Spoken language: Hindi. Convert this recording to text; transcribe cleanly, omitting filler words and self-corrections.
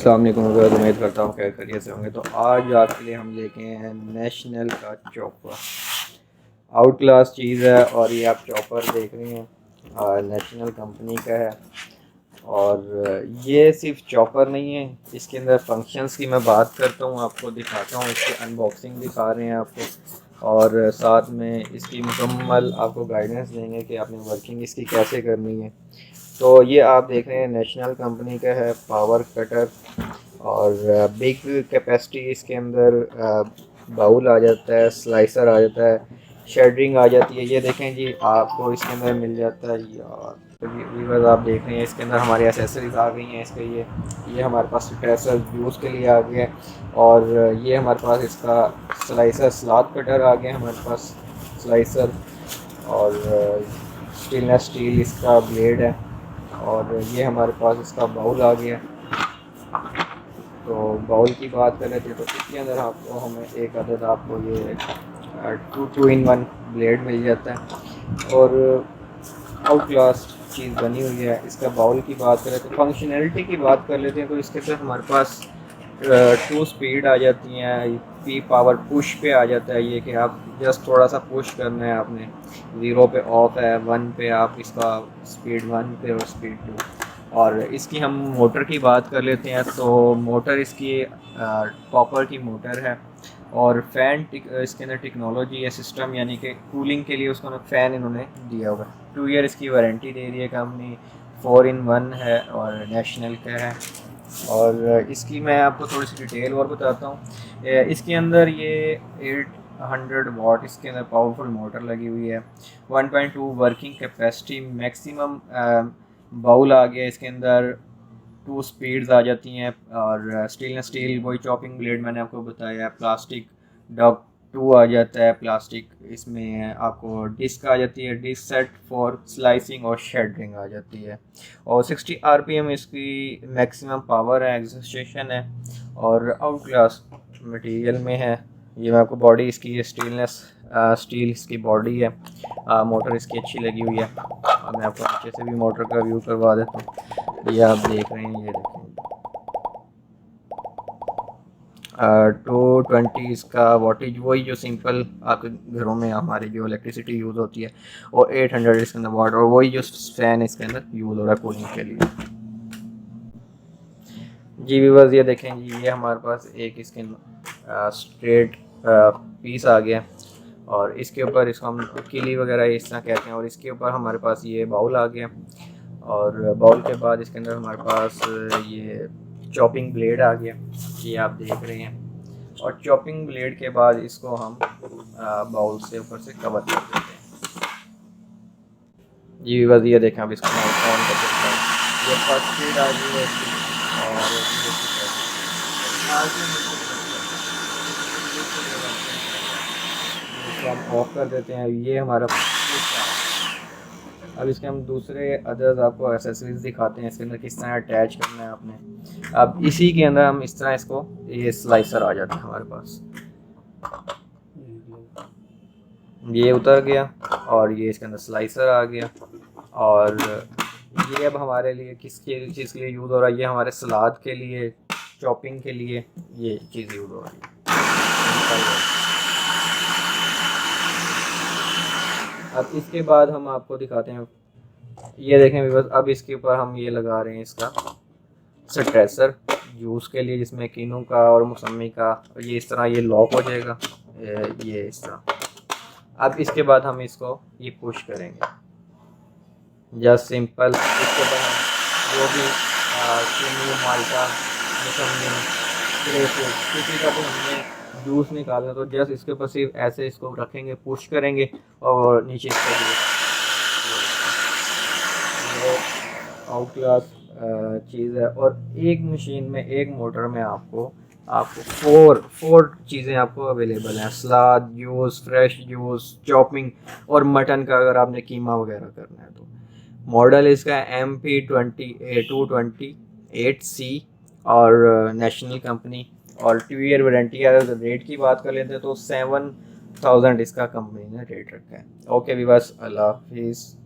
अस्सलाम वालेकुम। उम्मीद करता हूँ खैर खैरियत से होंगे। तो आज आपके लिए हम लेके आए हैं नेशनल का चॉपर। आउट क्लास चीज़ है और ये आप चॉपर देख रहे हैं नेशनल कंपनी का है। और ये सिर्फ चॉपर नहीं है, इसके अंदर फंक्शंस की मैं बात करता हूँ, आपको दिखाता हूँ, इसकी अनबॉक्सिंग दिखा रहे हैं आपको और साथ में इसकी मुकम्मल आपको गाइडेंस देंगे कि आपने वर्किंग इसकी कैसे करनी है। तो ये आप देख रहे हैं नेशनल कंपनी का है पावर कटर और बिग कैपेसिटी इसके अंदर बाउल आ जाता है, स्लाइसर आ जाता है, शेडरिंग आ जाती है। ये देखें जी, आपको इसके अंदर मिल जाता है यार। तो व्यूअर्स आप देख रहे हैं इसके अंदर हमारी एसेसरीज आ गई हैं। इसके ये हमारे पास स्ट्रेसर यूज़ के लिए आ गया है और ये हमारे पास इसका स्लाइसर सलाद कटर आ गया हमारे पास स्लाइसर और स्टेनलेस स्टील इसका ब्लेड है और ये हमारे पास इसका बाउल आ गया। तो बाउल की बात कर रहे थे तो इसके अंदर आपको हमें एक अदद आपको ये टू इन वन ब्लेड मिल जाता है और आउट क्लास चीज़ बनी हुई है। इसका बाउल की बात करें तो फंक्शनैलिटी की बात कर लेते हैं तो इसके अंदर हमारे पास 2 स्पीड आ जाती हैं। पी पावर पुश पे आ जाता है, ये कि आप जस्ट थोड़ा सा पुश करना है आपने। 0 पे ऑफ है, 1 पे आप इसका स्पीड 1 पे और स्पीड 2। और इसकी हम मोटर की बात कर लेते हैं तो मोटर इसकी कॉपर की मोटर है और फ़ैन इसके अंदर टेक्नोलॉजी है सिस्टम, यानी कि कूलिंग के लिए उसको फ़ैन इन्होंने दिया हुआ है। 2 ईयर इसकी वारंटी दे रही है कंपनी, 4 in 1 है और नेशनल का है। और इसकी मैं आपको थोड़ी सी डिटेल और बताता हूँ। इसके अंदर ये 800 वाट इसके अंदर पावरफुल मोटर लगी हुई है। 1.2 वर्किंग कैपेसिटी मैक्सिमम बाउल आ गया इसके अंदर। 2 स्पीड्स आ जाती हैं और स्टेनलेस स्टील वही चॉपिंग ब्लेड मैंने आपको बताया। प्लास्टिक डॉग 2 आ जाता है प्लास्टिक। इसमें आपको डिस्क आ जाती है, डिस्क सेट फॉर स्लाइसिंग और शेडरिंग आ जाती है। और 60 RPM इसकी मैक्सिमम पावर है, एग्जॉस्टेशन है और आउट क्लास मटेरियल में है। ये मैं आपको बॉडी इसकी स्टेनलेस स्टील इसकी बॉडी है। मोटर इसकी अच्छी लगी हुई है और मैं आपको नीचे से भी मोटर का व्यू करवा देता हूँ। ये आप देख रहे हैं, ये देखें 220 इसका वॉटेज, वही जो सिंपल आपके घरों में हमारी जो इलेक्ट्रिसिटी यूज़ होती है। और 800 इसके अंदर वाट और वही जो फ़ैन इसके अंदर यूज़ हो रहा है कूलिंग के लिए। जी व्यूअर्स ये देखें जी, ये हमारे पास एक इसके स्ट्रेट पीस आ गया और इसके ऊपर इसको हम किली वगैरह इस तरह कहते हैं। और इसके ऊपर हमारे पास ये बाउल आ गया और बाउल के बाद इसके अंदर हमारे पास ये चॉपिंग ब्लेड आ गया, ये आप देख रहे हैं। और चॉपिंग ब्लेड के बाद इसको हम बाउल से ऊपर से कवर कर देते हैं। जी बस ये देखें, अब इसको ऑन कर देते हैं। ये फर्स्ट स्पीड आ गई है इसकी और इसको हम ऑफ कर देते हैं। ये हमारा अब इसके हम दूसरे अदर्स आपको एसेसरीज दिखाते हैं इसके अंदर किस तरह अटैच करना है आपने। अब इसी के अंदर हम इस तरह इसको, ये स्लाइसर आ जाता है हमारे पास, ये उतर गया और ये इसके अंदर स्लाइसर आ गया। और ये अब हमारे लिए किस चीज़ के लिए यूज़ हो रहा है, ये हमारे सलाद के लिए, चॉपिंग के लिए ये चीज़ यूज़ हो रही है। अब इसके बाद हम आपको दिखाते हैं, ये देखें बस, अब इसके ऊपर हम ये लगा रहे हैं इसका स्ट्रेसर जूस के लिए, जिसमें किनू का और मौसमी का, ये इस तरह ये लॉक हो जाएगा, ये इस तरह। अब इसके बाद हम इसको ये पुश करेंगे जस्ट सिंपल। इसके बाद हम जो भी किनू, माल्टा, मौसमी, ग्रेपफ्रूट किसी का भी हमने जूस निकालना तो जस्ट इसके ऊपर सिर्फ ऐसे इसको रखेंगे, पुश करेंगे और नीचे इसको आउट क्लास चीज़ है। और एक मशीन में, एक मोटर में आपको फोर चीज़ें आपको अवेलेबल हैं। सलाद, जूस, फ्रेश जूस, चॉपिंग और मटन का अगर आपने कीमा वगैरह करना है तो। मॉडल इसका MP228C और नेशनल कंपनी और 2 ईयर वारंटी। अगर रेट की बात कर लेते हैं तो 7000 इसका कंपनी ने रेट रखा है। ओके भी बस, अल्लाह हाफिज़।